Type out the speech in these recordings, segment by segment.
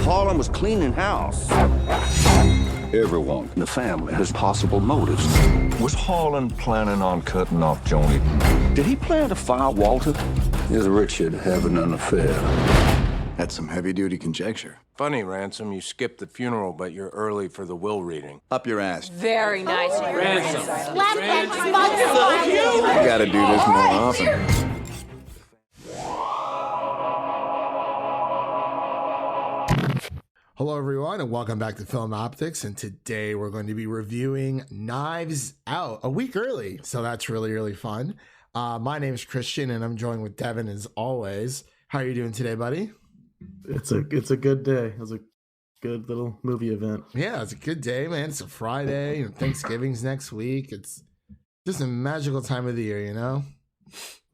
Harlan was cleaning house. Everyone in the family has possible motives. Was Harlan planning on cutting off Joni? Did he plan to fire Walter? Is Richard having an affair? That's some heavy-duty conjecture. Funny, Ransom, you skipped the funeral, but you're early for the will reading. Up your ass. Very nice. Ransom. Slap that You gotta do this more often. Hello, everyone, and welcome back to Film Optics. And today we're going to be reviewing Knives Out a week early. So that's really, really fun. My name is Christian, and I'm joined with Devin as always. How are you doing today, buddy? It's a good day. It was a good little movie event. Yeah, it's a good day, man. It's a Friday. Thanksgiving's next week. It's just a magical time of the year, you know?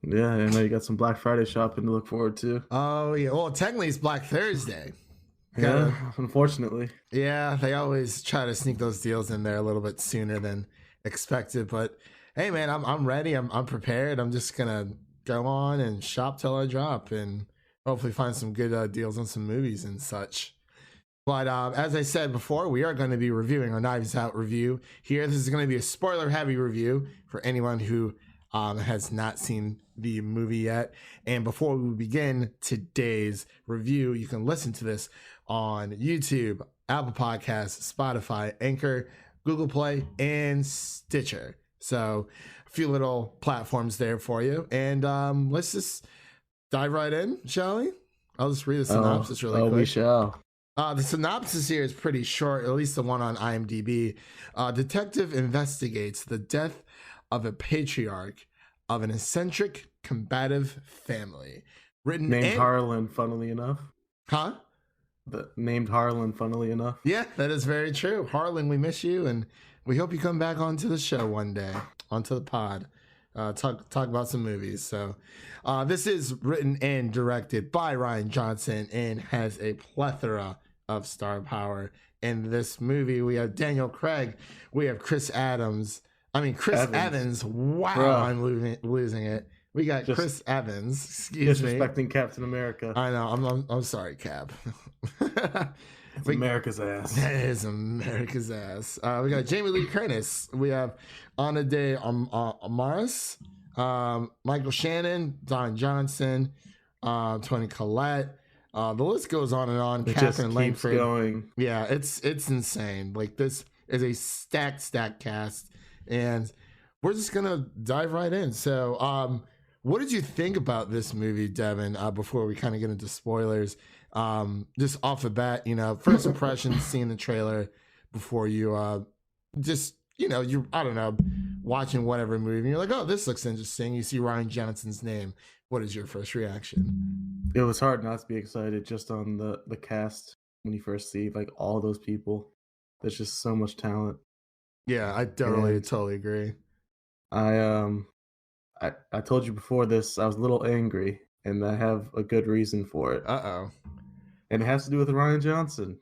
Yeah, I know you got some Black Friday shopping to look forward to. Oh, yeah. Well, technically it's Black Thursday. Yeah, unfortunately. Yeah, they always try to sneak those deals in there a little bit sooner than expected. But hey, man, I'm ready. I'm prepared. I'm just gonna go on and shop till I drop, and hopefully find some good deals on some movies and such. But as I said before, we are going to be reviewing our Knives Out review here. This is going to be a spoiler-heavy review for anyone who has not seen the movie yet. And before we begin today's review, you can listen to this on YouTube, Apple Podcasts, Spotify, Anchor, Google Play, and Stitcher. So a few little platforms there for you. And let's just dive right in, shall we? I'll just read the synopsis really quick. We shall. The synopsis here is pretty short, at least the one on IMDb. Detective investigates the death of a patriarch of an eccentric, combative family. Written named Harlan, funnily enough. Huh? Named Harlan, funnily enough. Yeah, that is very true. Harlan, we miss you, and we hope you come back onto the show one day, onto the pod. Talk about some movies. So this is written and directed by Rian Johnson and has a plethora of star power. In this movie, we have Daniel Craig, we have Chris Evans. Wow, bro. I'm losing it. We got Chris Evans. Excuse me. Disrespecting Captain America. I know. I'm sorry, Cap. It's America's ass. That is America's ass. We got Jamie Lee Curtis. We have Ana de Armas, Michael Shannon, Don Johnson, Toni Collette. The list goes on and on. It Catherine just keeps Langford. going. Yeah, it's insane. Like, this is a stacked cast, and we're just gonna dive right in. So, what did you think about this movie, Devin? Before we kind of get into spoilers, just off the bat, first impressions, seeing the trailer before you, I don't know, watching whatever movie, and you're like, oh, this looks interesting. You see Rian Johnson's name. What is your first reaction? It was hard not to be excited just on the cast when you first see like all those people. There's just so much talent. Yeah, I totally agree. I told you before this, I was a little angry, and I have a good reason for it. Uh-oh. And it has to do with Rian Johnson.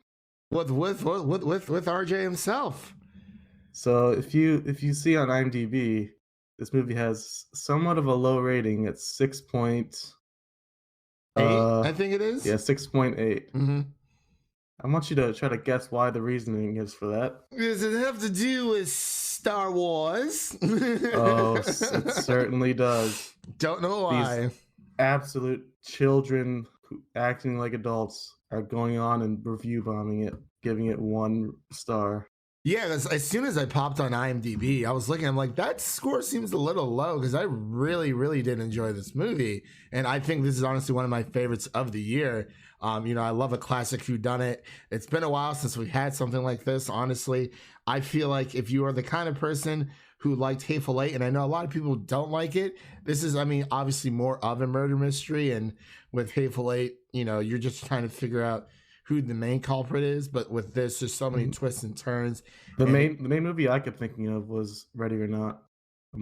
With RJ himself. So if you see on IMDb, this movie has somewhat of a low rating. It's 6.8. I think it is. Yeah, 6.8. Mm-hmm. I want you to try to guess why the reasoning is for that. Does it have to do with Star Wars? Oh, it certainly does. Don't know why. These absolute children who acting like adults are going on and review bombing it, giving it 1 star. Yeah, as soon as I popped on IMDb, I was looking, I'm like, that score seems a little low, because I really, really did enjoy this movie. And I think this is honestly one of my favorites of the year. I love a classic whodunit. It's been a while since we had something like this, honestly. I feel like if you are the kind of person who liked Hateful Eight, and I know a lot of people don't like it, this is, obviously more of a murder mystery. And with Hateful Eight, you're just trying to figure out who the main culprit is, but with this, there's so many twists and turns. The main movie I kept thinking of was Ready or Not.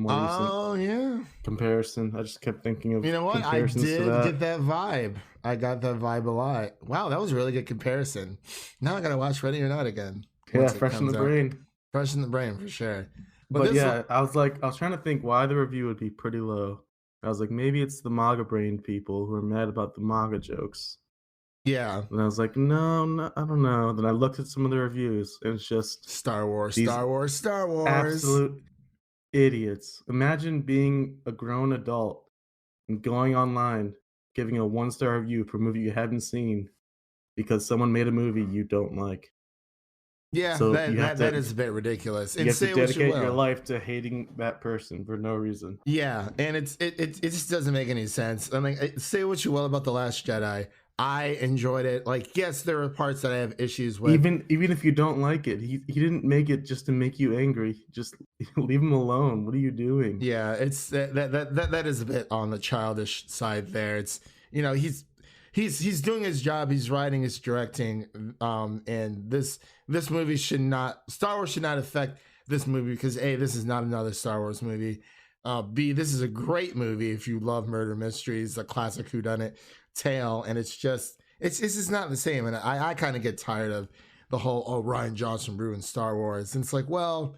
Oh yeah, comparison. I just kept thinking of. You know what? I did get that vibe. I got that vibe a lot. Wow, that was a really good comparison. Now I gotta watch Ready or Not again. Yeah, fresh in the brain. Fresh in the brain for sure. But yeah, I was trying to think why the review would be pretty low. I was like, maybe it's the MAGA brain people who are mad about the MAGA jokes. Yeah. And I was like, no, I don't know. Then I looked at some of the reviews, and it's just Star Wars, these Star Wars, Star Wars. absolute idiots. Imagine being a grown adult and going online, giving a 1-star review for a movie you haven't seen because someone made a movie you don't like. Yeah, So that, you have that to- is a bit ridiculous. You And have to say what you dedicate your will. life to hating that person for no reason. Yeah, and it just doesn't make any sense. I mean, say what you will about The Last Jedi. I enjoyed it. Like, yes, there are parts that I have issues with. Even if you don't like it, he didn't make it just to make you angry. Just leave him alone. What are you doing? Yeah, it's that is a bit on the childish side there. It's, you know, he's doing his job. He's writing, he's directing, and this movie should not, Star Wars should not affect this movie, because A, this is not another Star Wars movie. B, this is a great movie if you love murder mysteries, a classic whodunit tale, and it's just not the same. And I kind of get tired of the whole Rian Johnson ruined Star Wars, and it's like, well,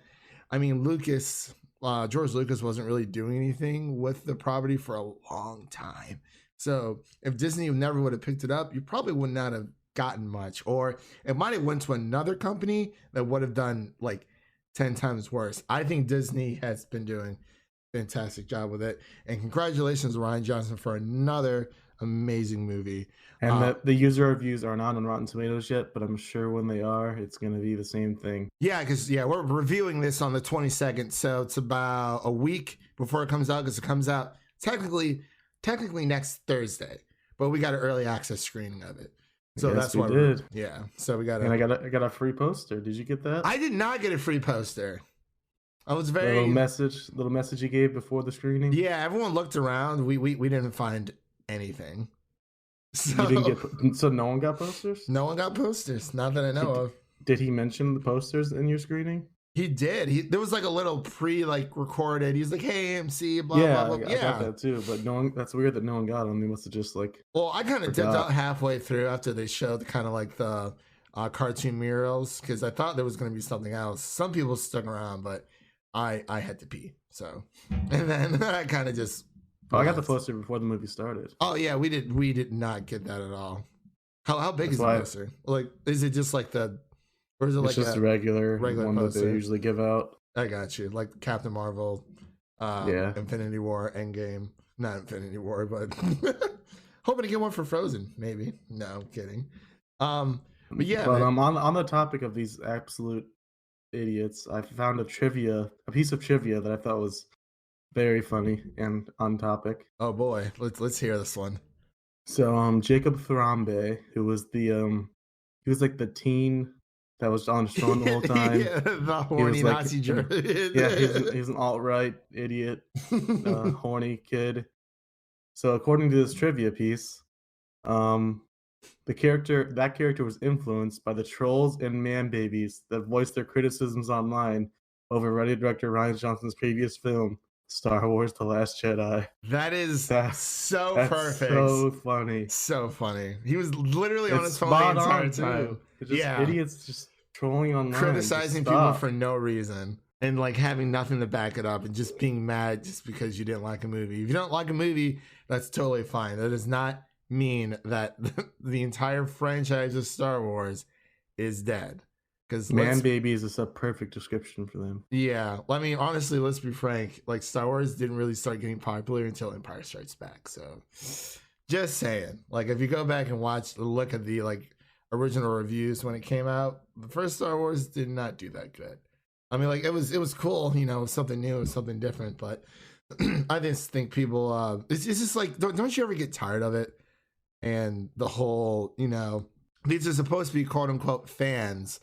I mean, George Lucas wasn't really doing anything with the property for a long time. So if Disney never would have picked it up, you probably would not have gotten much, or it might have went to another company that would have done like 10 times worse. I think Disney has been doing a fantastic job with it, and congratulations, Rian Johnson, for another amazing movie. And the user reviews are not on Rotten Tomatoes yet, but I'm sure when they are, it's going to be the same thing. Yeah, because we're reviewing this on the 22nd, so it's about a week before it comes out, because it comes out technically next Thursday, but we got an early access screening of it. So Yes, that's we why did. So we got And I got a free poster. Did you get that? I did not get a free poster. I was very little message you gave before the screening. Yeah, everyone looked around. We didn't find anything. So, You didn't get. So no one got posters. No one got posters, not that I know of. Did he mention the posters in your screening? He did. There was like a little recorded. He's like, "Hey, AMC, blah Yeah, blah blah." I got that too. But no one. That's weird that no one got them. They must have just like. Well, I kind of dipped out halfway through after they showed kind of like the cartoon murals, because I thought there was going to be something else. Some people stuck around, but I had to pee. So, and then I kind of just. Oh, I got the poster before the movie started. Oh yeah, we did not get that at all. How big is the poster? Like, is it just like the, or is it like just a regular one poster that they usually give out? I got you. Like Captain Marvel, Infinity War, Endgame. Not Infinity War, but hoping to get one for Frozen, maybe. No, I'm kidding. But yeah. But on the topic of these absolute idiots, I found a piece of trivia that I thought was very funny and on topic. Oh boy, let's hear this one. So Jacob Thrambe, who was he was like the teen that was on his phone the whole time. Yeah, the horny Nazi jerk. Yeah, he's an alt-right idiot, horny kid. So according to this trivia piece, that character was influenced by the trolls and man babies that voiced their criticisms online over writer director Rian Johnson's previous film, Star Wars: The Last Jedi. That's so perfect. So funny. So funny. He was literally on his phone spot the entire on, time. Just idiots just trolling online, criticizing people for no reason, and like having nothing to back it up, and just being mad just because you didn't like a movie. If you don't like a movie, that's totally fine. That does not mean that the entire franchise of Star Wars is dead. Because man babies is a perfect description for them. Yeah, I mean, honestly, let's be frank. Like, Star Wars didn't really start getting popular until Empire Strikes Back. So, just saying. Like, if you go back and look at the like original reviews when it came out, the first Star Wars did not do that good. I mean, like, it was cool, you know, something new, something different. But I just think people, it's just like, don't you ever get tired of it? And the whole, you know, these are supposed to be quote unquote fans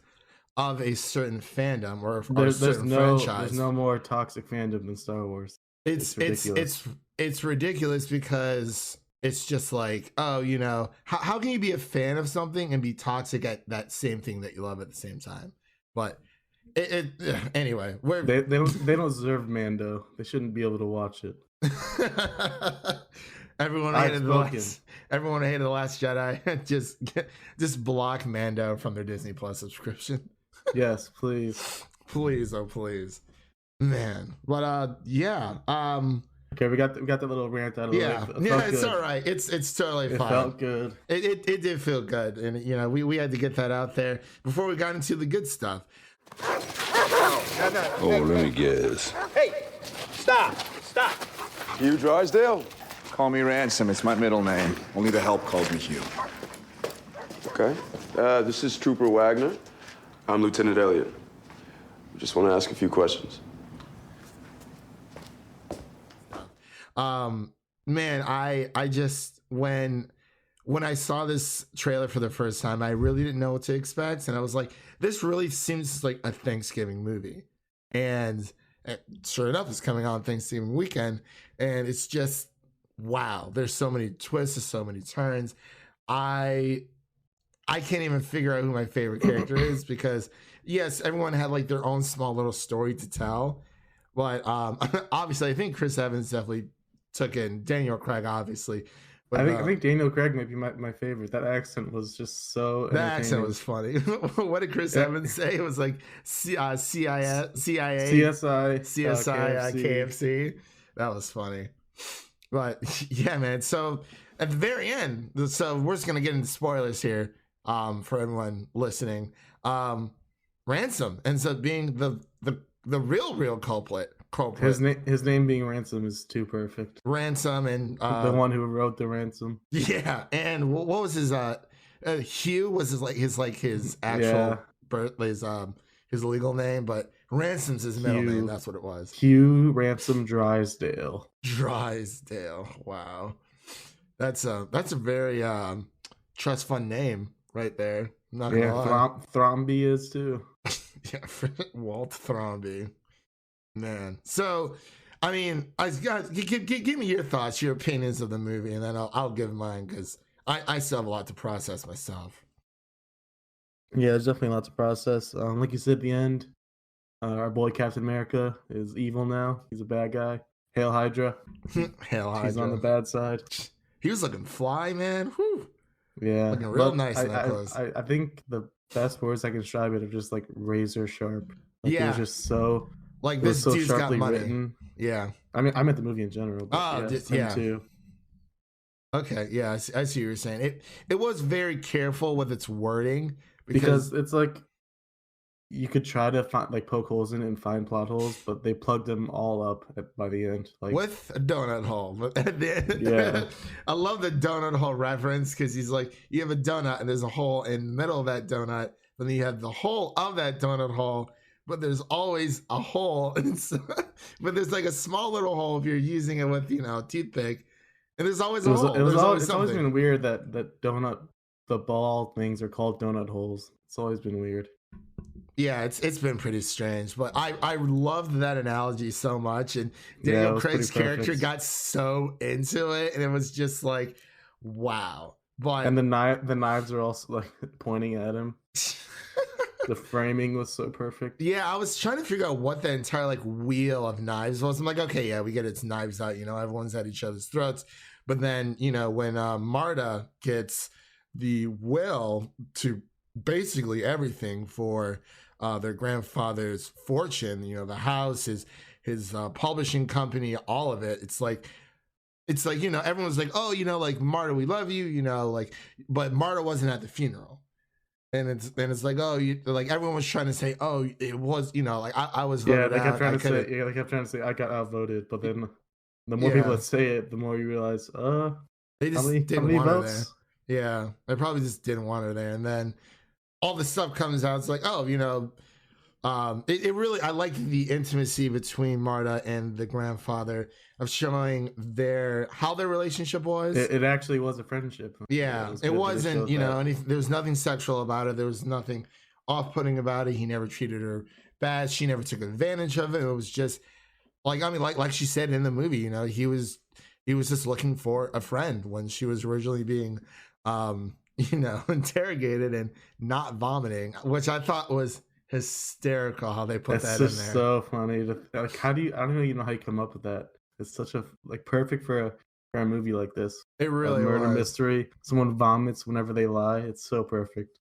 of a certain fandom or a certain franchise. There's no more toxic fandom than Star Wars. It's ridiculous. It's ridiculous because it's just like, oh, you know, how can you be a fan of something and be toxic at that same thing that you love at the same time? But anyway, they don't deserve Mando. They shouldn't be able to watch it. Everyone hated the Last Jedi. just block Mando from their Disney Plus subscription. Yes, please. Please, oh please. Man. But yeah. Okay, we got that little rant out of the way. Yeah, It yeah, felt it's good. all right. It's totally It fine. felt good. It did feel good, and you know we had to get that out there before we got into the good stuff. Oh, let me guess. Hey, stop. Hugh Drysdale? Call me Ransom. It's my middle name. Only the help calls me Hugh. Okay. This is Trooper Wagner. I'm Lieutenant Elliott. Just want to ask a few questions. Man, I just when I saw this trailer for the first time, I really didn't know what to expect, and I was like, this really seems like a Thanksgiving movie, and sure enough, it's coming out on Thanksgiving weekend, and it's just wow. There's so many twists, there's so many turns. I can't even figure out who my favorite character is because yes, everyone had like their own small little story to tell, but obviously, I think Chris Evans definitely took in Daniel Craig, obviously. But, I think Daniel Craig might be my favorite. That accent was just so. The accent was funny. What did Chris Evans say? It was like CIA, CSI, KFC. That was funny. But yeah, man. So at the very end, so we're just gonna get into spoilers here for everyone listening. Ransom ends up being the real culprit. His name being Ransom is too perfect. Ransom and the one who wrote the ransom. Yeah, and what was his Hugh was his actual birth his legal name, but Ransom's his middle name. That's what it was. Hugh Ransom Drysdale. Drysdale. Wow, that's a very trust fund name right there. I'm not gonna lie. Thromby is too. Yeah, Walt Thromby. Man, so I mean, give me your thoughts, your opinions of the movie, and then I'll give mine because I still have a lot to process myself. Yeah, there's definitely a lot to process. Like you said at the end, our boy Captain America is evil now. He's a bad guy. Hail Hydra. Hail Hydra. He's on the bad side. He was looking fly, man. Whew. Yeah, looking real nice in that clothes. I think the best words I can describe it are just like razor sharp. Like, yeah, it was just so. Like this dude's got money. Written. Yeah. I mean, I meant the movie in general. But yeah. Too. Okay. Yeah. I see what you're saying. It was very careful with its wording because it's like you could try to find poke holes in it and find plot holes, but they plugged them all up by the end. Like with a donut hole. At the end. Yeah. I love the donut hole reference because he's like, you have a donut and there's a hole in the middle of that donut. Then you have the hole of that donut hole. But there's always a hole, but there's like a small little hole if you're using it with toothpick, and there's always a hole. It's always been weird that the ball things are called donut holes. It's always been weird. Yeah, it's been pretty strange, but I loved that analogy so much, and Daniel Craig's character got so into it, and it was just like, wow. But and the knives are also like pointing at him. The framing was so perfect. Yeah, I was trying to figure out what the entire wheel of knives was. I'm like, okay, yeah, we get it's knives out. Everyone's at each other's throats. But then, when Marta gets the will to basically everything for their grandfather's fortune, the house, his publishing company, all of it. It's like everyone's like, oh, Marta, we love you, but Marta wasn't at the funeral. And it's like, oh, everyone was trying to say, oh, it was, I was voted they kept out. Trying to say I got outvoted, but then the more people that say it, the more you realize, they just didn't want her there. Yeah, they probably just didn't want her there. And then all the stuff comes out. It's like, oh, it really, I like the intimacy between Marta and the grandfather of showing how their relationship was. It actually was a friendship. Yeah, it wasn't, there was nothing sexual about it. There was nothing off-putting about it. He never treated her bad. She never took advantage of it. It was just like she said in the movie, he was just looking for a friend when she was originally being, interrogated and not vomiting, which I thought was hysterical how they put that in there. It's just so funny. How do you? I don't even know how you come up with that. It's such a perfect for a movie like this. It really murder mystery. Someone vomits whenever they lie. It's so perfect.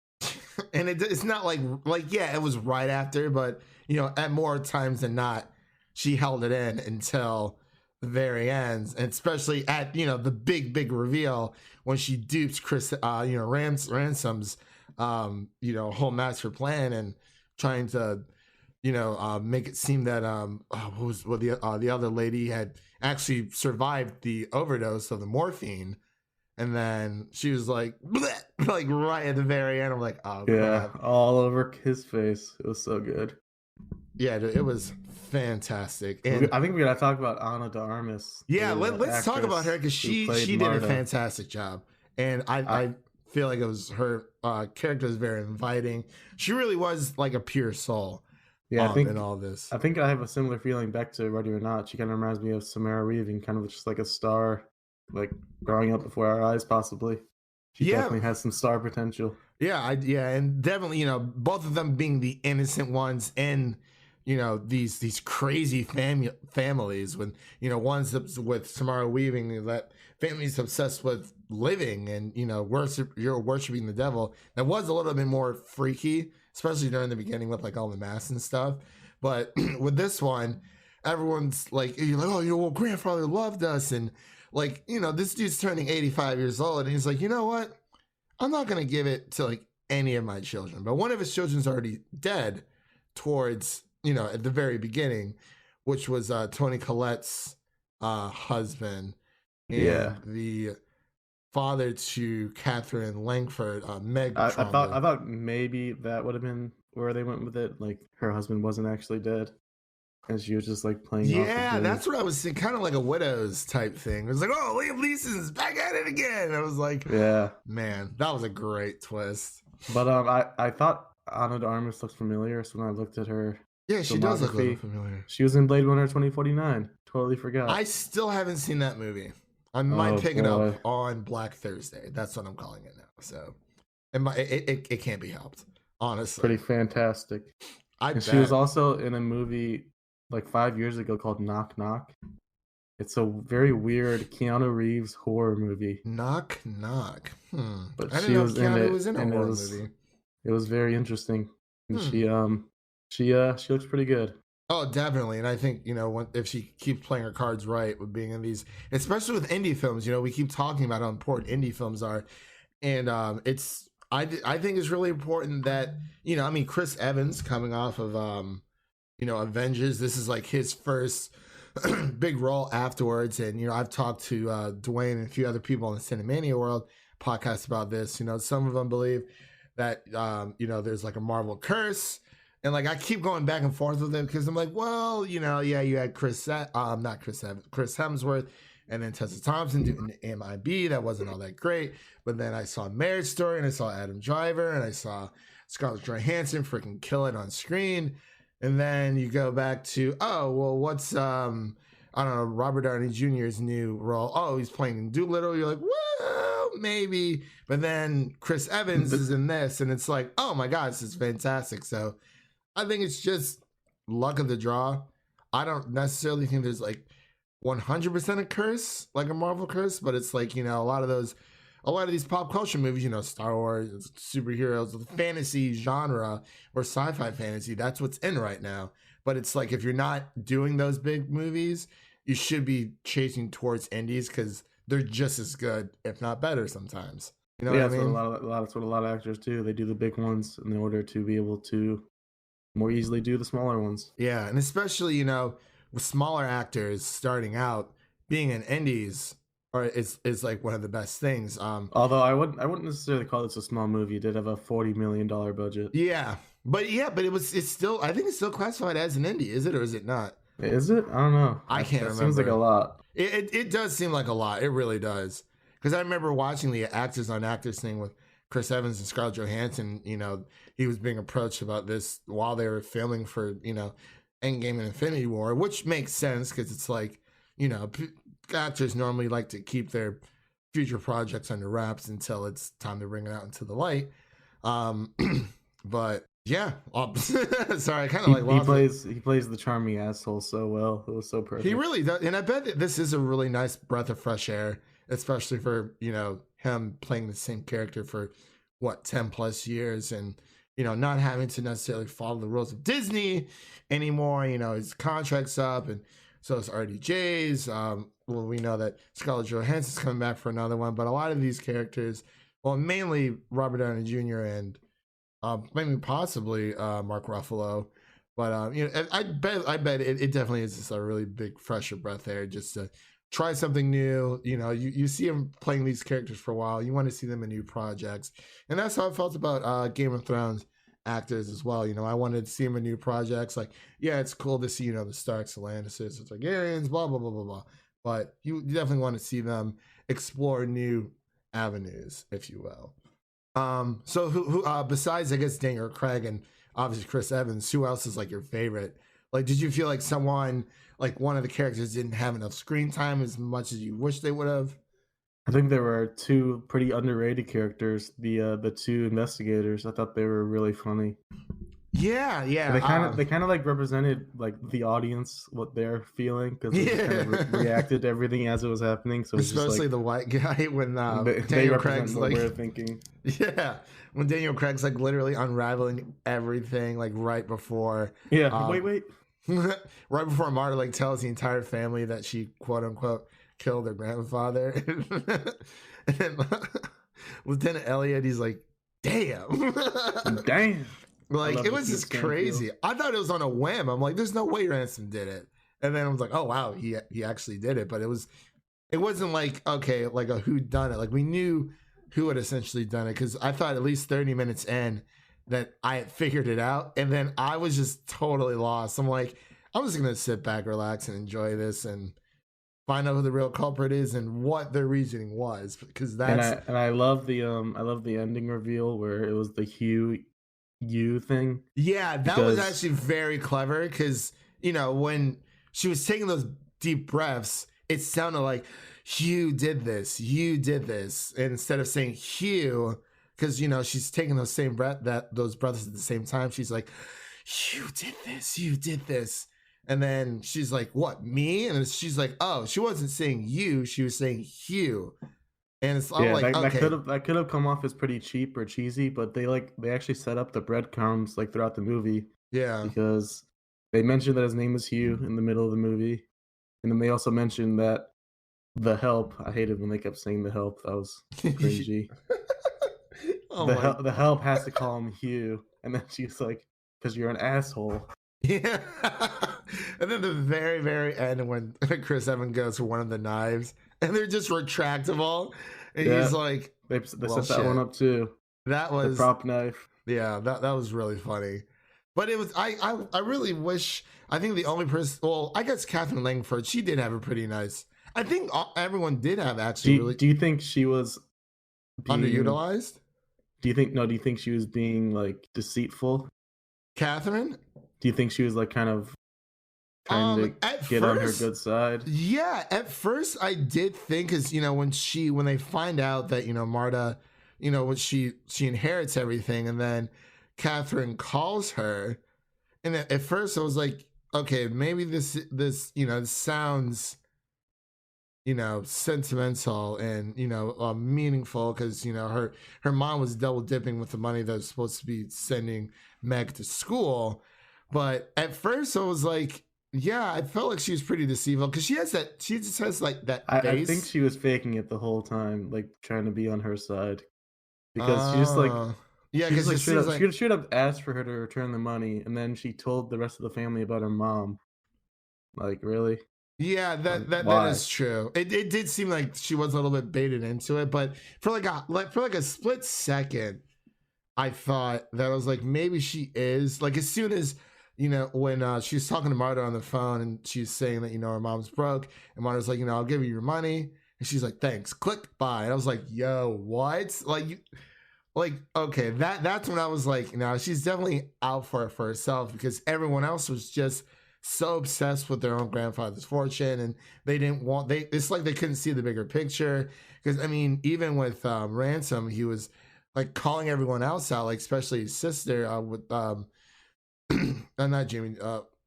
And it's not like yeah, it was right after, but at more times than not, she held it in until the very end, and especially at the big reveal when she dupes Chris, Ransom's whole master plan and trying to make it seem that the other lady had actually survived the overdose of the morphine, and then she was like bleh, like right at the very end. I'm like, oh Yeah, God. all over his face. It was so good. Yeah, it was fantastic. And I think we gotta talk about Ana de Armas. yeah, let's talk about her because she did a fantastic job, and I feel like it was her character was very inviting. She really was like a pure soul. Yeah, I think in all this. I think I have a similar feeling back to Ready or Not. She kind of reminds me of Samara Weaving, kind of just like a star, like growing up before our eyes, possibly. She definitely has some star potential. Yeah, and definitely, both of them being the innocent ones in, these crazy families. When one's with Samara Weaving, that family's obsessed with living and you're worshiping the devil. That was a little bit more freaky, especially during the beginning with like all the masks and stuff. But with this one, everyone's like, you're like, oh, well, grandfather loved us, and like, this dude's turning 85 years old, and he's like, you know what? I'm not gonna give it to like any of my children, but one of his children's already dead towards, at the very beginning, which was Tony Collette's husband, and the father to Catherine Langford, Meg. I thought maybe that would have been where they went with it. Like her husband wasn't actually dead, and she was just like playing. Yeah, that's what I was thinking. Kind of like a Widows type thing. It was like, oh, Liam Neeson's back at it again. I was like, yeah, man, that was a great twist. But I thought Ana de Armas looked familiar, so when I looked at her, yeah, she does look a little familiar. She was in Blade Runner 2049. Totally forgot. I still haven't seen that movie. I might pick it up on Black Thursday. That's what I'm calling it now. So it can't be helped, honestly. Pretty fantastic. She was also in a movie like 5 years ago called Knock Knock. It's a very weird Keanu Reeves horror movie. Knock Knock. But I she didn't know was Keanu was in a horror movie. It was very interesting. And she looks pretty good. Oh, definitely. And I think, if she keeps playing her cards right with being in these, especially with indie films, we keep talking about how important indie films are. And I think it's really important that, Chris Evans coming off of, Avengers, this is like his first big role afterwards. And, I've talked to Dwayne and a few other people in the Cinemania World podcast about this. Some of them believe that, there's like a Marvel curse. And like I keep going back and forth with it because I'm like, well, you had Chris Hemsworth, and then Tessa Thompson doing MIB. That wasn't all that great. But then I saw Marriage Story, and I saw Adam Driver, and I saw Scarlett Johansson freaking kill it on screen. And then you go back to, oh well, what's I don't know, Robert Downey Jr.'s new role? Oh, he's playing in Doolittle. You're like, well, maybe. But then Chris Evans is in this, and it's like, oh my God, this is fantastic. So I think it's just luck of the draw. I don't necessarily think there's like 100% a curse, like a Marvel curse, but it's like, a lot of these pop culture movies, Star Wars, superheroes, the fantasy genre or sci-fi fantasy, that's what's in right now. But it's like, if you're not doing those big movies, you should be chasing towards indies because they're just as good, if not better sometimes. You know what I mean? That's what a lot of actors do. They do the big ones in order to be able to more easily do the smaller ones. Yeah, and especially, with smaller actors starting out, being in indies is like one of the best things. Although I wouldn't necessarily call this a small movie. It did have a $40 million budget. Yeah, but it's still, I think it's still classified as an indie, is it, or is it not? Is it? I don't know. I can't remember. Seems like a lot. It does seem like a lot. It really does. Because I remember watching the actors on actors thing with Chris Evans and Scarlett Johansson. He was being approached about this while they were filming for, Endgame and Infinity War, which makes sense because it's like, actors normally like to keep their future projects under wraps until it's time to bring it out into the light. But yeah, sorry, I kind of he plays the charming asshole so well. It was so perfect. He really does, and I bet that this is a really nice breath of fresh air, especially for him playing the same character for 10 plus years, and not having to necessarily follow the rules of Disney anymore. His contract's up, and So it's RDJ's. Well, we know that Scarlett Johansson's coming back for another one, but a lot of these characters, well, mainly Robert Downey Jr. and maybe possibly Mark Ruffalo, but you know, I bet it definitely is just a really big fresher breath there, just to try something new. You know, you see him playing these characters for a while, you want to see them in new projects, and that's how I felt about Game of Thrones actors as well. You know, I wanted to see them in new projects. Like, yeah, it's cool to see, you know, the Starks, the Lannisters, the Targaryens, blah blah blah blah blah. But you definitely want to see them explore new avenues, if you will. So who besides, I guess, Daniel Craig and obviously Chris Evans, who else is like your favorite? Like, did you feel like someone, like one of the characters, didn't have enough screen time as much as you wish they would have? I think there were two pretty underrated characters. The two investigators. I thought they were really funny. Yeah. They kind of like represented like the audience, what they're feeling, because they kind of reacted to everything as it was happening. So it's especially just like, the white guy when they Daniel Craig's what like, we're thinking. yeah, when Daniel Craig's like literally unraveling everything, like right before. Yeah. Wait. Right before Marta like tells the entire family that she quote unquote killed their grandfather, and then Lieutenant Elliot, he's like, damn. Like, it was just crazy. I thought it was on a whim. I'm like, there's no way Ransom did it. And then I was like, oh wow, he actually did it. But it wasn't like, okay, like a who done it. Like, we knew who had essentially done it, because I thought at least 30 minutes in that I had figured it out, and then I was just totally lost. I'm like, I'm just gonna sit back, relax, and enjoy this, and find out who the real culprit is and what their reasoning was, because that's and I love the ending reveal where it was the Hugh thing. Yeah, that was actually very clever, because, you know, when she was taking those deep breaths, it sounded like Hugh did this, and instead of saying Hugh, because, you know, she's taking those same those breaths at the same time, she's like, you did this. And then she's like, what, me? And she's like, oh, she wasn't saying you, she was saying Hugh. And it's all like, okay, that could have come off as pretty cheap or cheesy, but they actually set up the breadcrumbs like throughout the movie. Yeah, because they mentioned that his name was Hugh in the middle of the movie, and then they also mentioned that the help. I hated when they kept saying the help. That was cringy. The help has to call him Hugh, and then she's like, "Because you're an asshole." Yeah. And then the very, very end, when Chris Evans goes for one of the knives, and they're just retractable, and he's like, they set that one up too. That was the prop knife. Yeah, that was really funny. But it was, I really wish, I think the only person, well, I guess Catherine Langford, she did have a pretty nice, I think everyone did have actually do you think she was underutilized? Do you think she was being like deceitful? Catherine? Do you think she was like kind of trying to get on her good side? Yeah, at first I did think, because, you know, when they find out that, you know, Marta, you know, when she inherits everything, and then Catherine calls her, and at first I was like, okay, maybe this you know, sounds, you know, sentimental and, you know, meaningful, because, you know, her mom was double dipping with the money that was supposed to be sending Meg to school. But at first I was like, yeah, I felt like she was pretty deceitful, because she just has like that face. I think she was faking it the whole time, like trying to be on her side, because she just like, yeah, because she should have asked for her to return the money, and then she told the rest of the family about her mom. Like, really? Yeah, that is true. It did seem like she was a little bit baited into it, but for like a split second, I thought that I was like, maybe she is. Like, as soon as, you know, when she was talking to Marta on the phone, and she's saying that, you know, her mom's broke, and Marta's like, you know, I'll give you your money, and she's like, thanks, click, bye. And I was like, yo, what? Like, okay, that's when I was like, no, she's definitely out for it for herself, because everyone else was just so obsessed with their own grandfather's fortune, and it's like they couldn't see the bigger picture. Because, I mean, even with Ransom, he was like calling everyone else out, like especially his sister, with not Jamie.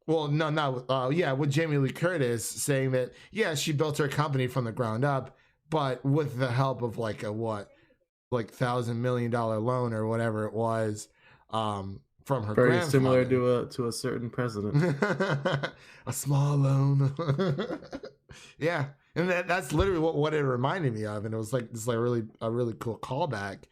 With Jamie Lee Curtis, saying that, yeah, she built her company from the ground up, but with the help of like $1,000 million loan or whatever it was, from her Very similar grandfather. to a certain president. A small loan. Yeah, and that's literally what it reminded me of, and it was like this like a really cool callback.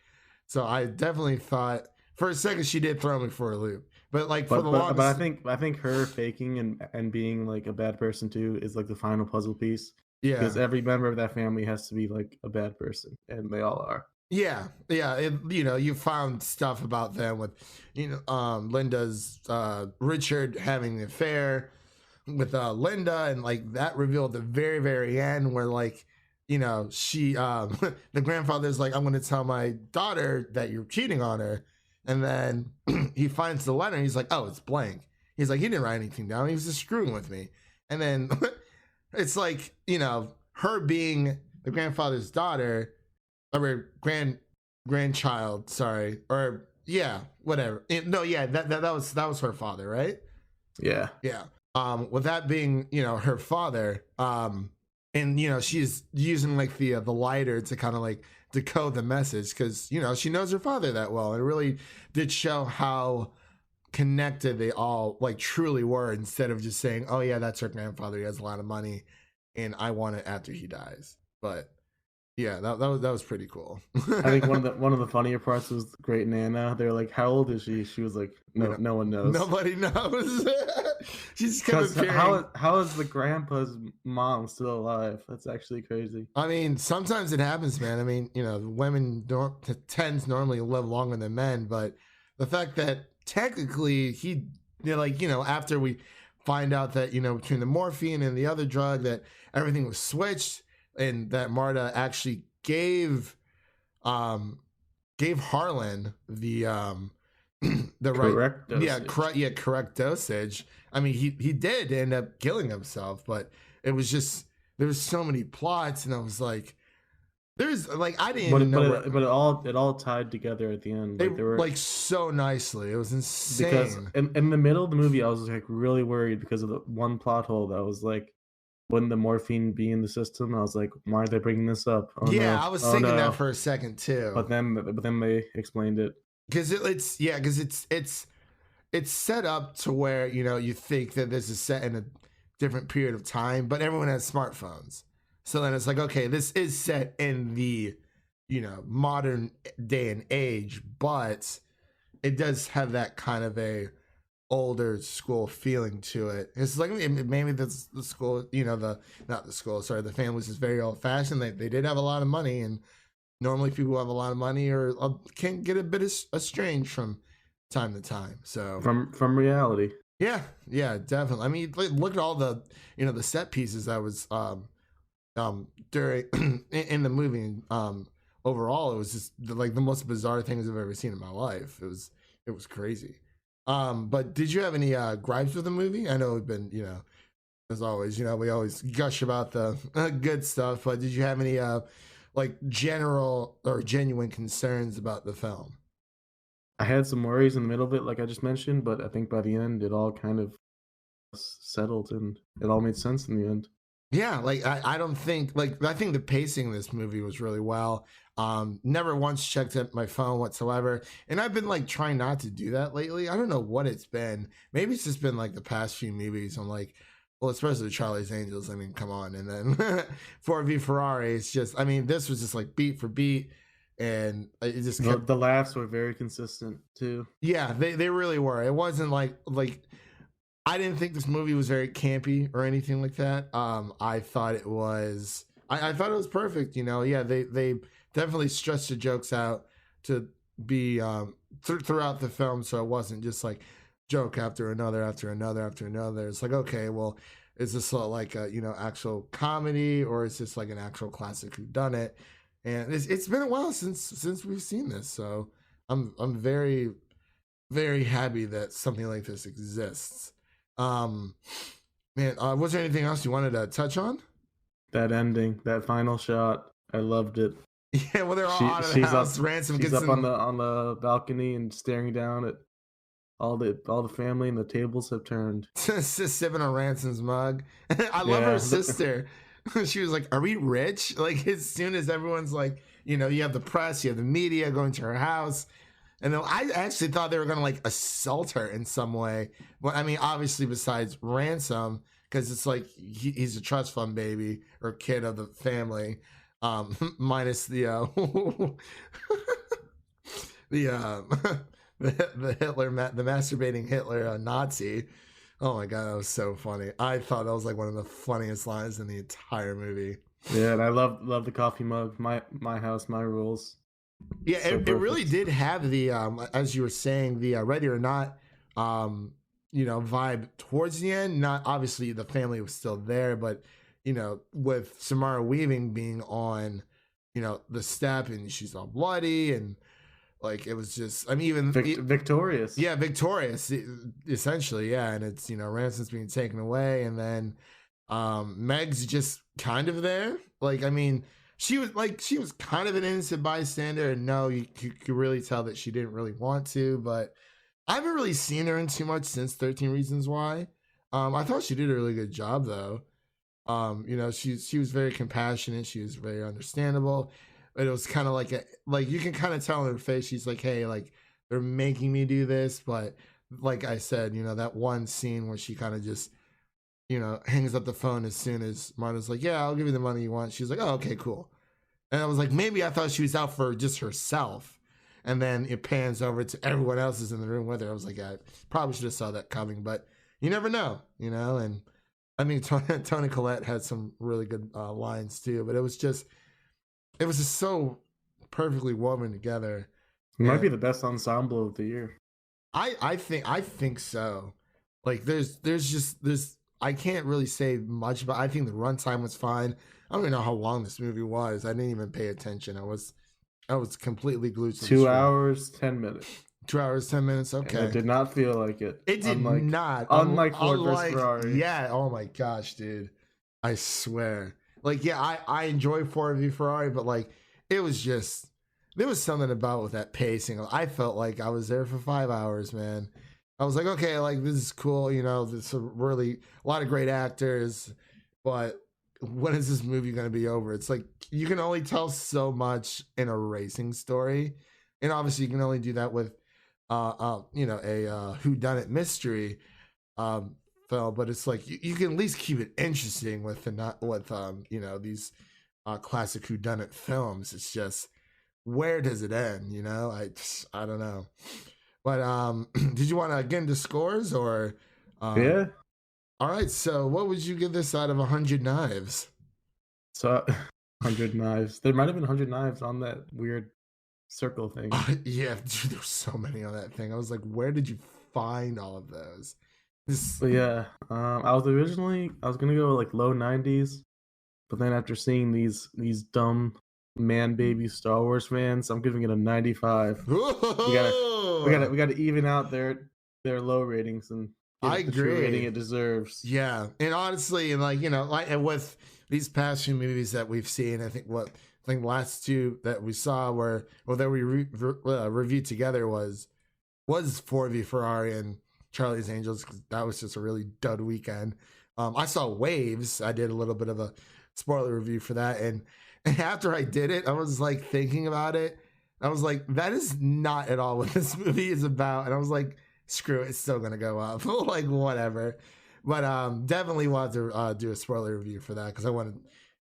So I definitely thought for a second she did throw me for a loop, but like for the longest, But I think her faking and being like a bad person too is like the final puzzle piece. yeah, Because every member of that family has to be like a bad person, and they all are. yeah, yeah. You know, you found stuff about them with, Linda's Richard having the affair with Linda, and like that revealed at the very, very end where like, she the grandfather's like, I'm gonna tell my daughter that you're cheating on her. And then he finds the letter and he's like, oh, it's blank. He's like, he didn't write anything down. He was just screwing with me. And then it's like, her being the grandfather's daughter or grandchild, sorry, or yeah, whatever. No, yeah, that was her father, right? Yeah. Yeah. With that being, her father, and she's using like the lighter to kind of like decode the message because she knows her father that well. It really did show how connected they all like truly were, instead of just saying, oh yeah, that's her grandfather, he has a lot of money and I want it after he dies. But yeah, that was pretty cool. I think one of the funnier parts was Great Nana. They're like, "How old is she?" She was like, "No one knows. Nobody knows." She's because how is the grandpa's mom still alive? That's actually crazy. I mean, sometimes it happens, man. I mean, women tend to normally live longer than men, but the fact that technically after we find out that between the morphine and the other drug that everything was switched, and that Marta actually gave Harlan the correct dosage. Correct dosage. I mean, he did end up killing himself, but it was just there was so many plots, and I was like, there's like I didn't even know, but it all tied together at the end. Like, they were like so nicely. It was insane. Because in the middle of the movie, I was like really worried because of the one plot hole that was like, wouldn't the morphine be in the system? I was like, why are they bringing this up? Oh, yeah, no. I was thinking that for a second too. But then they explained it. Because it's set up to where you think that this is set in a different period of time, but everyone has smartphones. So then it's like, okay, this is set in the modern day and age, but it does have that kind of a older school feeling to it. It's like maybe that's the school, the family's is very old fashioned. They did have a lot of money, and normally people who have a lot of money can get a bit estranged from time to time. So from reality. Yeah, definitely. I mean, look at all the the set pieces that was during in the movie. Overall, it was just like the most bizarre things I've ever seen in my life. It was crazy. But did you have any gripes with the movie? I know we've been, as always, we always gush about the good stuff, but did you have any like general or genuine concerns about the film? I had some worries in the middle of it, like I just mentioned, but I think by the end it all kind of settled and it all made sense in the end. Yeah, like I don't think I think the pacing of this movie was really well. Never once checked up my phone whatsoever, and I've been like trying not to do that lately. I don't know what it's been. Maybe it's just been like the past few movies. I'm like, well, especially Charlie's Angels. I mean, come on, and then Ford v Ferrari. It's just, I mean, this was just like beat for beat, and it just kept... the laughs were very consistent too. Yeah, they really were. It wasn't like I didn't think this movie was very campy or anything like that. I thought it was. I thought it was perfect. Yeah, they definitely stretched the jokes out to be throughout the film, so it wasn't just like joke after another after another after another. It's like, okay, well, is this like a actual comedy, or is this like an actual classic whodunit? And it's been a while since we've seen this, so I'm very, very happy that something like this exists. Man, was there anything else you wanted to touch on? That ending, that final shot, I loved it. Yeah, well, they're all out of the house. Ransom gets gets up on the balcony and staring down at all the family, and the tables have turned. Sipping on Ransom's mug. I love her sister. She was like, "Are we rich?" Like, as soon as everyone's like, you have the press, you have the media going to her house, And then I actually thought they were gonna like assault her in some way. But I mean, obviously besides ransom, because it's like he's a trust fund baby or kid of the family, minus the the Hitler, the masturbating Hitler Nazi. Oh my god, that was so funny. I thought that was like one of the funniest lines in the entire movie. Yeah, and I love the coffee mug. My house, my rules. Yeah, So it really did have the as you were saying, the Ready or Not vibe towards the end. Not obviously the family was still there, but with Samara Weaving being on the step and she's all bloody and like it was just, I mean, even victorious. Yeah, victorious essentially. Yeah, and it's Ransom's being taken away, and then Meg's just kind of there. Like, I mean, she was kind of an innocent bystander, and no, you could really tell that she didn't really want to. But I haven't really seen her in too much since 13 Reasons Why. I thought she did a really good job though. She was very compassionate. She was very understandable. But it was kind of like you can kind of tell in her face. She's like, hey, like they're making me do this, but like I said, that one scene where she kind of just hangs up the phone as soon as Marta's like, yeah, I'll give you the money you want. She's like, oh, okay, cool. And I was like, maybe I thought she was out for just herself. And then it pans over to everyone else is in the room with her. I was like, I probably should have saw that coming, but you never know, And I mean, Toni Collette had some really good lines too, but it was just so perfectly woven together. It might be the best ensemble of the year. I think so. Like there's I can't really say much, but I think the runtime was fine. I don't even know how long this movie was. I didn't even pay attention. I was completely glued to 2 hours, 10 minutes. 2 hours, 10 minutes. Okay. And it did not feel like it. It did not. Unlike Ford vs. Ferrari. Yeah. Oh my gosh, dude. I swear. Like, yeah, I enjoy Ford v Ferrari, but like, it was just, there was something about with that pacing. I felt like I was there for 5 hours, man. I was like, okay, like this is cool. There's a lot of great actors, but when is this movie going to be over? It's like, you can only tell so much in a racing story. And obviously you can only do that with, a whodunit mystery, film, but it's like, you can at least keep it interesting with these, classic whodunit films. It's just, where does it end? I don't know. But did you want to get into scores or? Yeah. All right. So, what would you give this out of 100 knives? So, 100 knives. There might have been 100 knives on that weird circle thing. Yeah, dude, there's so many on that thing. I was like, where did you find all of those? But yeah, I was gonna go like low 90s, but then after seeing these dumb man baby Star Wars fans, I'm giving it a 95. We gotta even out their low ratings and give it the true rating it deserves. Yeah, and honestly, and and with these past few movies that we've seen, I think last two that we saw that we reviewed together was Ford v Ferrari and Charlie's Angels. That was just a really dud weekend. I saw Waves. I did a little bit of a spoiler review for that, and after I did it, I was like thinking about it. I was like, that is not at all what this movie is about. And I was like, screw it, it's still gonna go up. Like, whatever. But definitely want to do a spoiler review for that, because I want to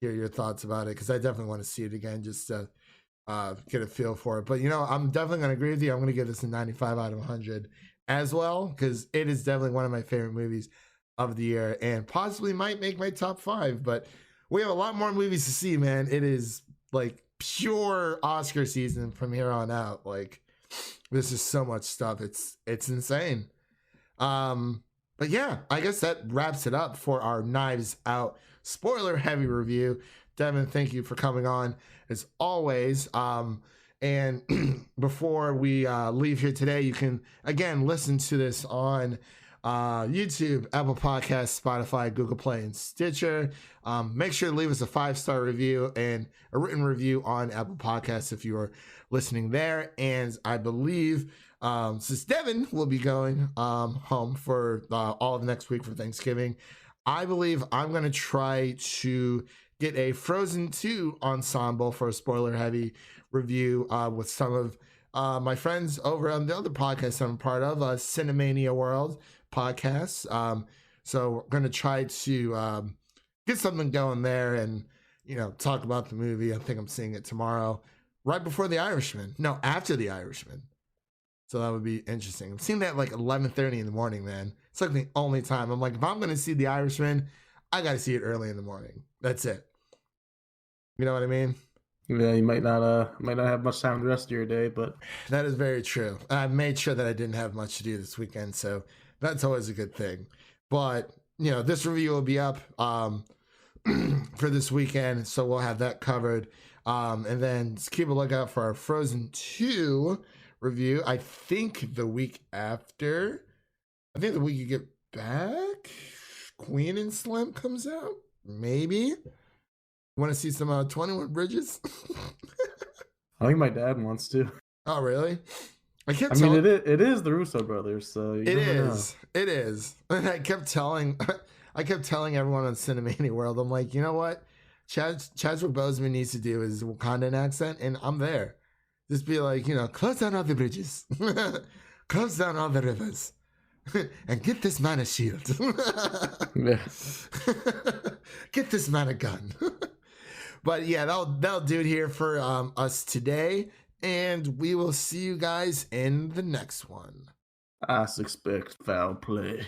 hear your thoughts about it, because I definitely want to see it again just to get a feel for it. But I'm definitely gonna agree with you. I'm gonna give this a 95 out of 100 as well, because it is definitely one of my favorite movies of the year, and possibly might make my top 5. But we have a lot more movies to see, man. It is like pure Oscar season from here on out. Like, this is so much stuff. It's insane. But yeah, I guess that wraps it up for our Knives Out spoiler heavy review. Devin, thank you for coming on as always. And before we leave here today, you can again listen to this on YouTube, Apple Podcasts, Spotify, Google Play, and Stitcher. Make sure to leave us a 5-star review and a written review on Apple Podcasts if you are listening there. And I believe since Devin will be going home for all of next week for Thanksgiving, I believe I'm going to try to get a Frozen 2 ensemble for a spoiler heavy review with some of my friends over on the other podcast I'm part of, Cinemania World podcast. So we're going to try to get something going there and, talk about the movie. I think I'm seeing it tomorrow, right before The Irishman. No, after The Irishman. So that would be interesting. I'm seeing that at like 11:30 in the morning, man. It's like the only time. I'm like, if I'm going to see The Irishman, I got to see it early in the morning. That's it. You know what I mean? Yeah, you might not have much time the rest of your day, but that is very true. I made sure that I didn't have much to do this weekend, so that's always a good thing. But this review will be up for this weekend, so we'll have that covered. And then just keep a lookout for our Frozen 2 review. I think the week after. I think the week you get back, Queen and Slim comes out. Maybe. Want to see some 21 Bridges? I think my dad wants to. Oh, really? It is the Russo brothers, so you it never know. It is. And I kept telling everyone on Cinemania World, I'm like, you know what? Chadwick Boseman needs to do his Wakandan accent, and I'm there. Just be like, close down all the bridges, close down all the rivers, and get this man a shield. Get this man a gun. But yeah, that'll do it here for us today, and we will see you guys in the next one. I suspect foul play.